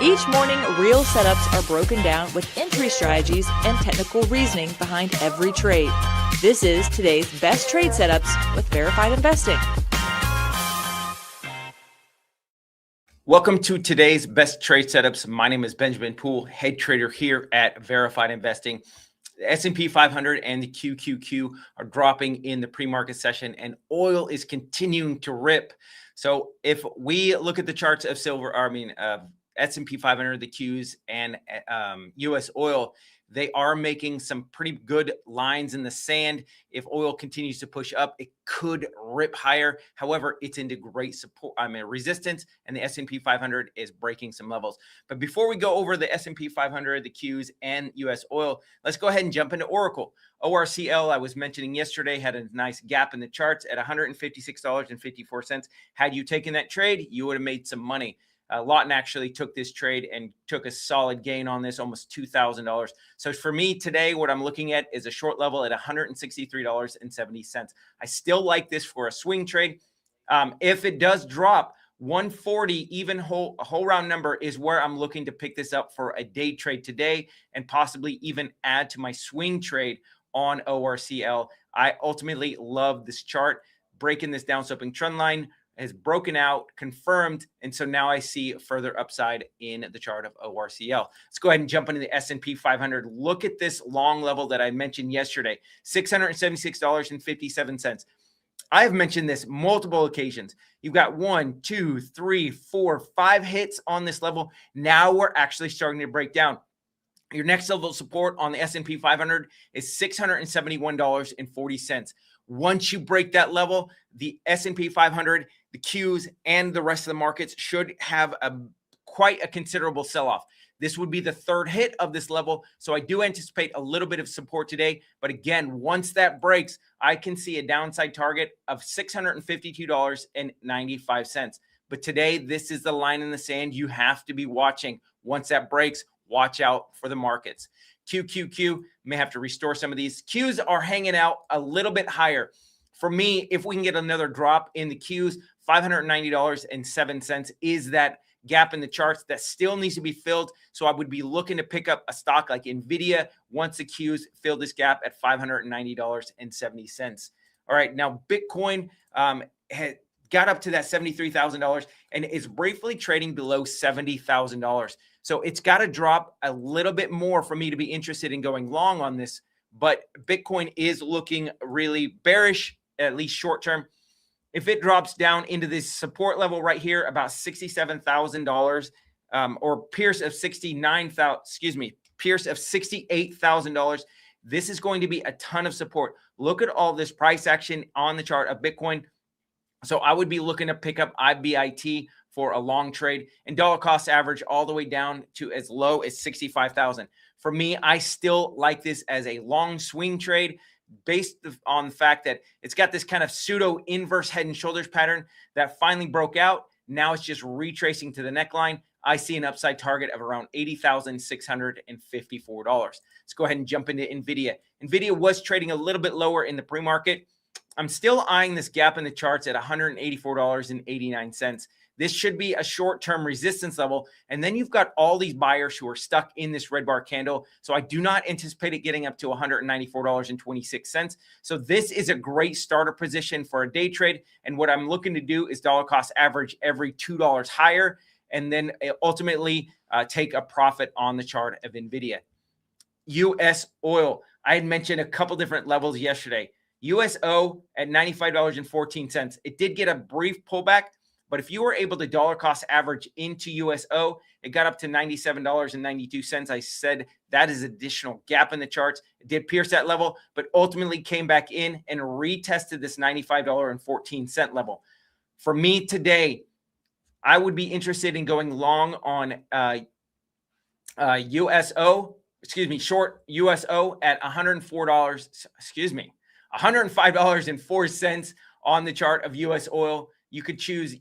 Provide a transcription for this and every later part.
Each morning, real setups are broken down with entry strategies and technical reasoning behind every trade. This is today's best trade setups with Verified Investing. Welcome to today's best trade setups. My name is Benjamin Poole, head trader here at Verified Investing. The S&P 500 and the QQQ are dropping in the pre-market session, and oil is continuing to rip. So if we look at the charts of S&P 500, the Qs, and U.S. oil, they are making some pretty good lines in the sand. If oil continues to push up, it could rip higher. However, it's into great support, resistance, and the S&P 500 is breaking some levels. But before we go over the S&P 500, the Qs, and U.S. oil, let's go ahead and jump into Oracle. ORCL, I was mentioning yesterday, had a nice gap in the charts at $156.54. Had you taken that trade, you would have made some money. Lawton actually took this trade and took a solid gain on this, almost $2,000. So for me today, what I'm looking at is a short level at $163.70. I still like this for a swing trade. If it does drop, 140, even a whole round number is where I'm looking to pick this up for a day trade today and possibly even add to my swing trade on ORCL. I ultimately love this chart, breaking this down sloping trend line has broken out, confirmed, and so now I see further upside in the chart of ORCL. Let's go ahead and jump into the S&P 500. Look at this long level that I mentioned yesterday, $676.57. I have mentioned this multiple occasions. You've got 1, 2, 3, 4, 5 hits on this level. Now we're actually starting to break down. Your next level of support on the S&P 500 is $671.40. Once you break that level, the S&P 500, the Qs, and the rest of the markets should have quite a considerable sell-off. This would be the third hit of this level, so I do anticipate a little bit of support today. But again, once that breaks, I can see a downside target of $652.95. But today, this is the line in the sand you have to be watching. Once that breaks, watch out for the markets. QQQ may have to restore some of these. Qs are hanging out a little bit higher. For me, if we can get another drop in the Qs, $590.07 is that gap in the charts that still needs to be filled. So I would be looking to pick up a stock like Nvidia once the Qs fill this gap at $590.70. All right, now Bitcoin had got up to that $73,000 and is briefly trading below $70,000. So it's got to drop a little bit more for me to be interested in going long on this. But Bitcoin is looking really bearish, at least short term. If it drops down into this support level right here, about $67,000, or Pierce of $68,000, this is going to be a ton of support. Look at all this price action on the chart of Bitcoin. So I would be looking to pick up IBIT for a long trade, and dollar cost average all the way down to as low as 65,000. For me, I still like this as a long swing trade based on the fact that it's got this kind of pseudo inverse head and shoulders pattern that finally broke out. Now it's just retracing to the neckline. I see an upside target of around $80,654. Let's go ahead and jump into Nvidia. Nvidia was trading a little bit lower in the pre-market. I'm still eyeing this gap in the charts at $184.89. This should be a short-term resistance level. And then you've got all these buyers who are stuck in this red bar candle. So I do not anticipate it getting up to $194.26. So this is a great starter position for a day trade. And what I'm looking to do is dollar cost average every $2 higher, and then ultimately take a profit on the chart of Nvidia. U.S. oil. I had mentioned a couple different levels yesterday. USO at $95.14. It did get a brief pullback, but if you were able to dollar cost average into USO, it got up to $97.92. I said that is additional gap in the charts. It did pierce that level, but ultimately came back in and retested this $95.14 level. For me today, I would be interested in going long on short USO at $105.04 on the chart of US oil. You could choose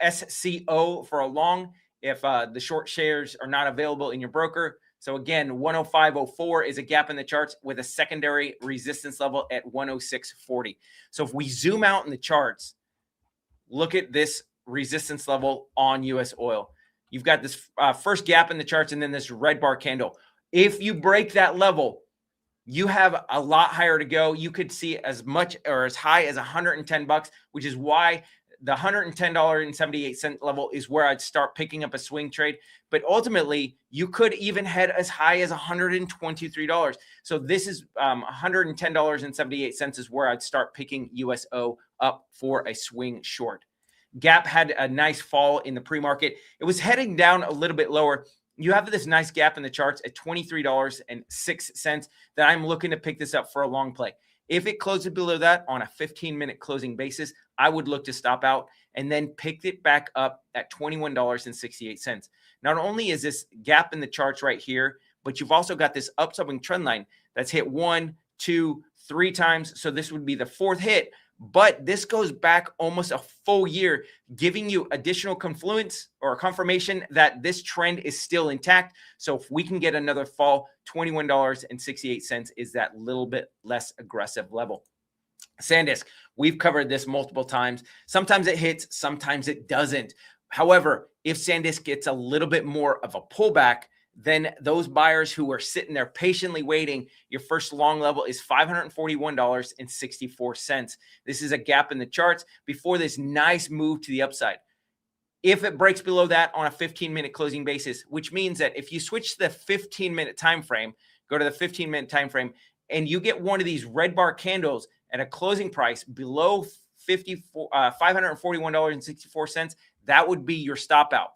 SCO for a long if the short shares are not available in your broker. So again, 105.04 is a gap in the charts with a secondary resistance level at 106.40. So if we zoom out in the charts, look at this resistance level on US oil. You've got this first gap in the charts and then this red bar candle. If you break that level, you have a lot higher to go. You could see as much or as high as $110, which is why the $110.78 level is where I'd start picking up a swing trade. But ultimately, you could even head as high as $123. So this is $110.78 is where I'd start picking USO up for a swing short. Gap had a nice fall in the pre-market. It was heading down a little bit lower. You have this nice gap in the charts at $23.06 that I'm looking to pick this up for a long play. If it closes below that on a 15-minute closing basis, I would look to stop out and then pick it back up at $21.68. Not only is this gap in the charts right here, but you've also got this upswing trend line that's hit 1, 2, 3 times. So this would be the fourth hit. But this goes back almost a full year, giving you additional confluence or confirmation that this trend is still intact. So if we can get another fall, $21.68 is that little bit less aggressive level. SanDisk, we've covered this multiple times. Sometimes it hits, sometimes it doesn't. However, if SanDisk gets a little bit more of a pullback, then those buyers who are sitting there patiently waiting, your first long level is $541.64. This is a gap in the charts before this nice move to the upside. If it breaks below that on a 15-minute closing basis, which means that if you switch to the 15-minute time frame, go to the 15-minute time frame, and you get one of these red bar candles at a closing price below $541.64, that would be your stop out.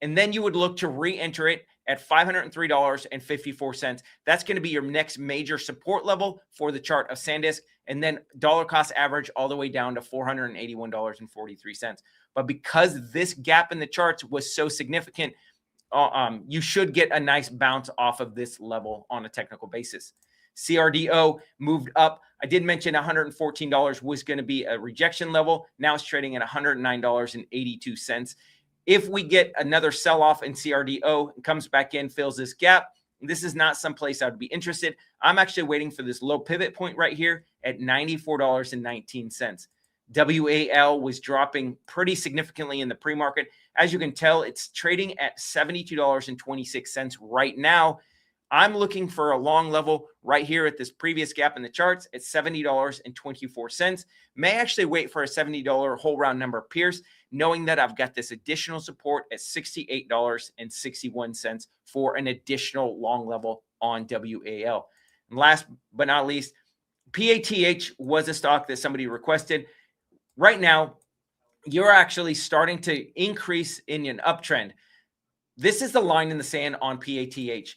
And then you would look to re-enter it at $503.54. That's going to be your next major support level for the chart of SanDisk. And then dollar cost average all the way down to $481.43. But because this gap in the charts was so significant, you should get a nice bounce off of this level on a technical basis. CRDO moved up. I did mention $114 was going to be a rejection level. Now it's trading at $109.82. If we get another sell-off in CRDO and comes back in, fills this gap, this is not someplace I would be interested. I'm actually waiting for this low pivot point right here at $94.19. WAL was dropping pretty significantly in the pre-market. As you can tell, it's trading at $72.26 right now. I'm looking for a long level right here at this previous gap in the charts at $70.24. May actually wait for a $70 whole round number appears, knowing that I've got this additional support at $68.61 for an additional long level on WAL. And last but not least, PATH was a stock that somebody requested. Right now, you're actually starting to increase in an uptrend. This is the line in the sand on PATH.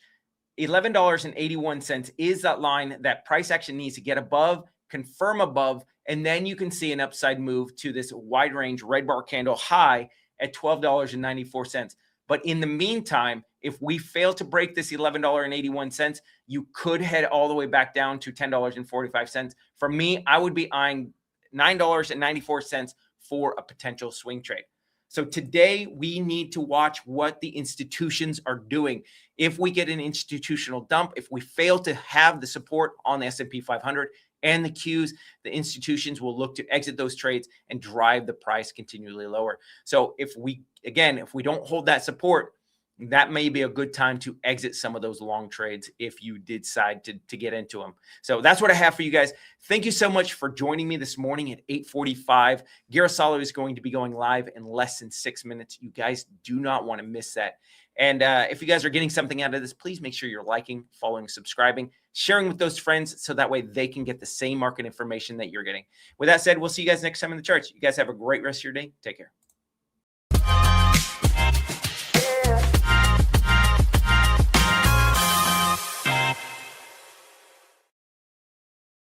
$11.81 is that line that price action needs to get above, confirm above, and then you can see an upside move to this wide range red bar candle high at $12.94. But in the meantime, if we fail to break this $11.81, you could head all the way back down to $10.45. For me, I would be eyeing $9.94 for a potential swing trade. So today we need to watch what the institutions are doing. If we get an institutional dump, if we fail to have the support on the S&P 500 and the Qs, the institutions will look to exit those trades and drive the price continually lower. So if we don't hold that support, that may be a good time to exit some of those long trades if you decide to get into them. So that's what I have for you guys. Thank you so much for joining me this morning at 8:45. Garasalo is going to be going live in less than 6 minutes. You guys do not want to miss that. And if you guys are getting something out of this, please make sure you're liking, following, subscribing, sharing with those friends so that way they can get the same market information that you're getting. With that said, we'll see you guys next time in the charts. You guys have a great rest of your day. Take care.